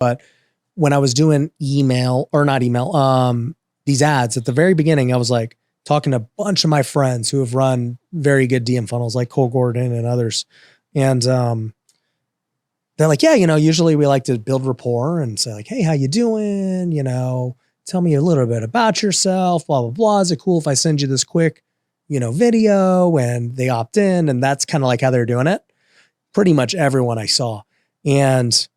But when I was doing these ads at the very beginning, I was like talking to a bunch of my friends who have run very good DM funnels like Cole Gordon and others. And they're like, yeah, usually we like to build rapport and say like, hey, how you doing? Tell me a little bit about yourself, blah, blah, blah. Is it cool if I send you this quick, video? And they opt in, and that's kind of like how they're doing it. Pretty much everyone I saw. And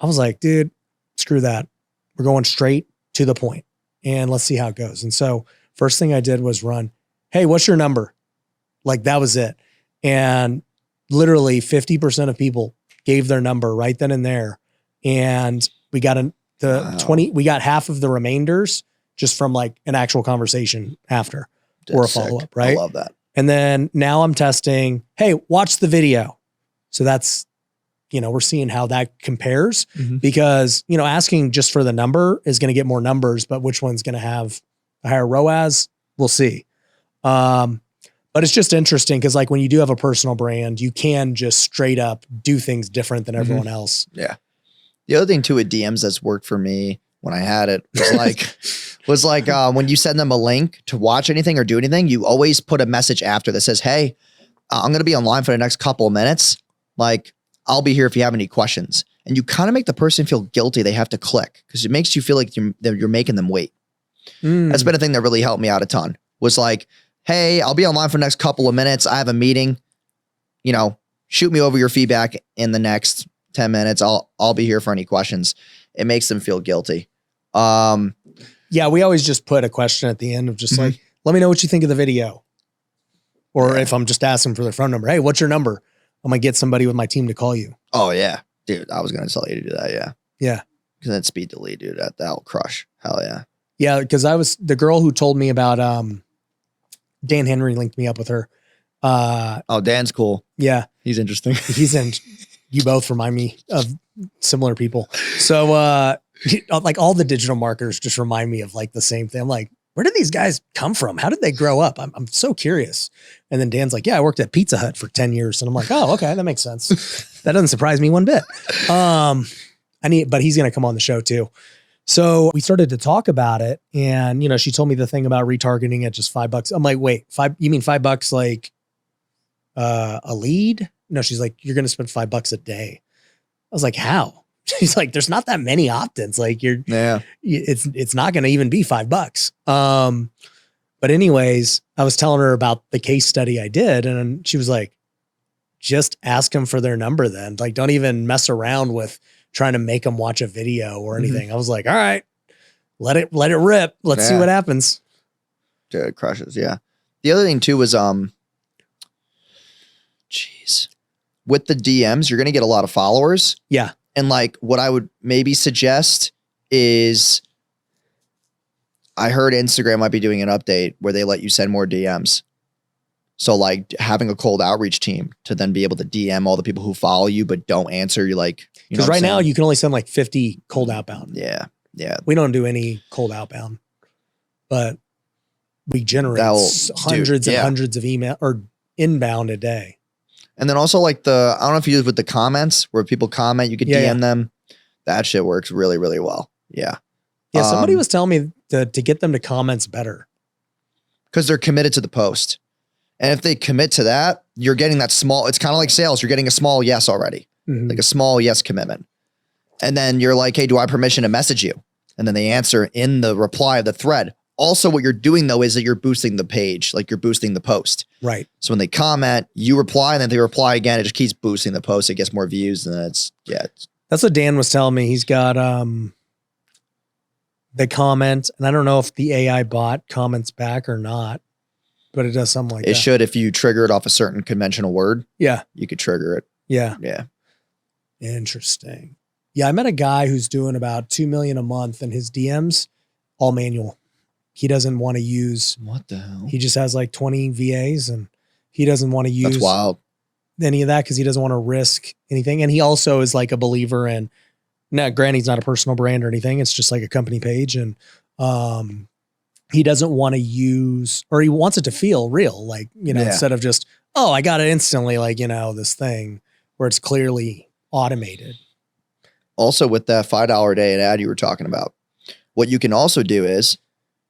I was like, dude, screw that. We're going straight to the point and let's see how it goes. And so first thing I did was run, hey, what's your number? Like that was it. And literally 50% of people gave their number right then and there. And we got we got half of the remainders just from like an actual conversation after or a follow-up, right? I love that. And then now I'm testing, hey, watch the video. So that's, we're seeing how that compares because, asking just for the number is going to get more numbers, but which one's going to have a higher ROAS, we'll see. But it's just interesting because like when you do have a personal brand, you can just straight up do things different than everyone else. Yeah. The other thing too with DMs that's worked for me when I had it was like, when you send them a link to watch anything or do anything, you always put a message after that says, hey, I'm going to be online for the next couple of minutes. Like, I'll be here if you have any questions. And you kind of make the person feel guilty. They have to click because it makes you feel like you're making them wait. That's been a thing that really helped me out a ton was like, hey, I'll be online for the next couple of minutes. I have a meeting, shoot me over your feedback in the next 10 minutes. I'll be here for any questions. It makes them feel guilty. Yeah, we always just put a question at the end of just like, let me know what you think of the video. Or if I'm just asking for their phone number, hey, what's your number? I'm going to get somebody with my team to call you. Oh, yeah. Dude, I was going to tell you to do that. Yeah. Yeah. Because then speed delete, dude. That'll crush. Hell yeah. Yeah. Because I was the girl who told me about Dan Henry linked me up with her. Dan's cool. Yeah. He's interesting. You both remind me of similar people. So like all the digital marketers just remind me of like the same thing. I'm like, where did these guys come from? How did they grow up? I'm so curious. And then Dan's like, yeah, I worked at Pizza Hut for 10 years. And I'm like, oh, okay. That makes sense. That doesn't surprise me one bit. But he's going to come on the show too. So we started to talk about it and, she told me the thing about retargeting at just $5. I'm like, wait, you mean $5 like a lead? No, she's like, you're going to spend $5 a day. I was like, how? She's like, there's not that many opt-ins. Like it's not going to even be $5. But anyways, I was telling her about the case study I did. And she was like, just ask them for their number then. Like, don't even mess around with trying to make them watch a video or anything. I was like, all right, let it rip. Let's see what happens. Dude, it crushes. Yeah. The other thing too was, with the DMs, you're going to get a lot of followers. Yeah. And like what I would maybe suggest is I heard Instagram might be doing an update where they let you send more DMs. So like having a cold outreach team to then be able to DM all the people who follow you, but don't answer you like, because right now you can only send like 50 cold outbound. Yeah. Yeah. We don't do any cold outbound, but we generate hundreds and hundreds of email or inbound a day. And then also like I don't know if you use with the comments where people comment, you could DM them. That shit works really, really well. Yeah. Yeah. Somebody was telling me to get them to comments better. Because they're committed to the post. And if they commit to that, you're getting that small, it's kind of like sales. You're getting a small yes already. Like a small yes commitment. And then you're like, hey, do I have permission to message you? And then they answer in the reply of the thread. Also, what you're doing though is that you're boosting the page, like you're boosting the post. Right. So when they comment, you reply, and then they reply again. It just keeps boosting the post. It gets more views, and then that's what Dan was telling me. He's got the comment, and I don't know if the AI bot comments back or not, but it does something like that. It should if you trigger it off a certain conventional word. Yeah. You could trigger it. Yeah. Yeah. Interesting. Yeah, I met a guy who's doing about 2 million a month, and his DMs all manual. He doesn't want to use what the hell. He just has like 20 VAs, and he doesn't want to use that's wild. Any of that because he doesn't want to risk anything. And he also is like a believer in. Now, granted, he's not a personal brand or anything. It's just like a company page, and he doesn't want to use, or he wants it to feel real, like instead of just I got it instantly, like this thing where it's clearly automated. Also with that $5 a day ad you were talking about, what you can also do is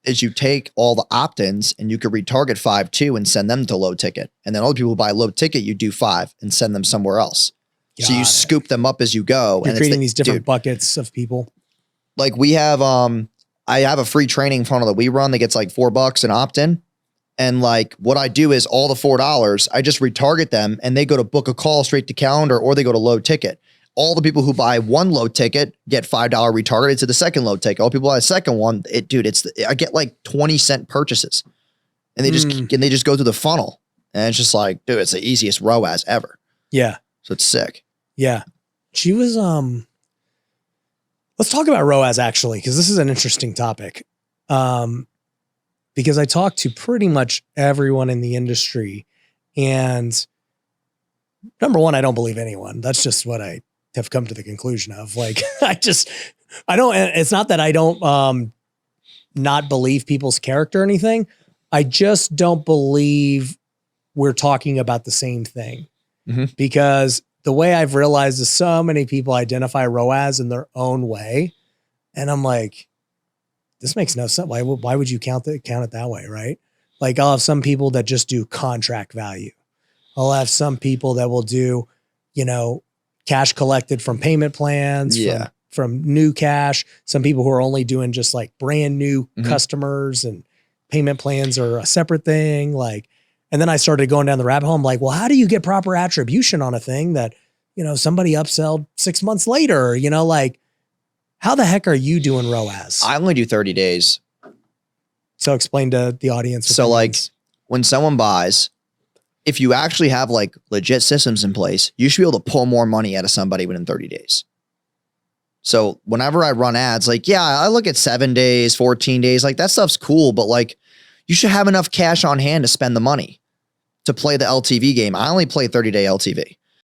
you take all the opt-ins and you could retarget 5 too and send them to low ticket. And then other people who buy low ticket, you do 5 and send them somewhere else. So you scoop them up as you go. You're creating these different buckets of people. Like we have, I have a free training funnel that we run that gets like $4 an opt-in. And like what I do is all the $4, I just retarget them and they go to book a call straight to calendar or they go to low ticket. All the people who buy one low ticket get $5 retargeted to the second low ticket. All people buy the second one, I get like 20-cent purchases, and they just go through the funnel, and it's just like, dude, it's the easiest ROAS ever. Yeah. So it's sick. Yeah. She was, let's talk about ROAS actually, because this is an interesting topic. Because I talked to pretty much everyone in the industry, and number one, I don't believe anyone. That's just what I have come to the conclusion of. Like, it's not that I don't not believe people's character or anything. I just don't believe we're talking about the same thing. Mm-hmm. Because the way I've realized is so many people identify ROAS in their own way. And I'm like, this makes no sense. Why would you count it that way? Right. Like I'll have some people that just do contract value. I'll have some people that will do, cash collected from payment plans, from new cash. Some people who are only doing just like brand new customers, and payment plans are a separate thing. Like, and then I started going down the rabbit hole. I'm like, well, how do you get proper attribution on a thing that, somebody upselled 6 months later, like how the heck are you doing ROAS? I only do 30 days. So explain to the audience. So like when someone buys, if you actually have like legit systems in place, you should be able to pull more money out of somebody within 30 days. So whenever I run ads, like, yeah, I look at 7 days, 14 days, like that stuff's cool, but like you should have enough cash on hand to spend the money to play the LTV game. I only play 30-day LTV.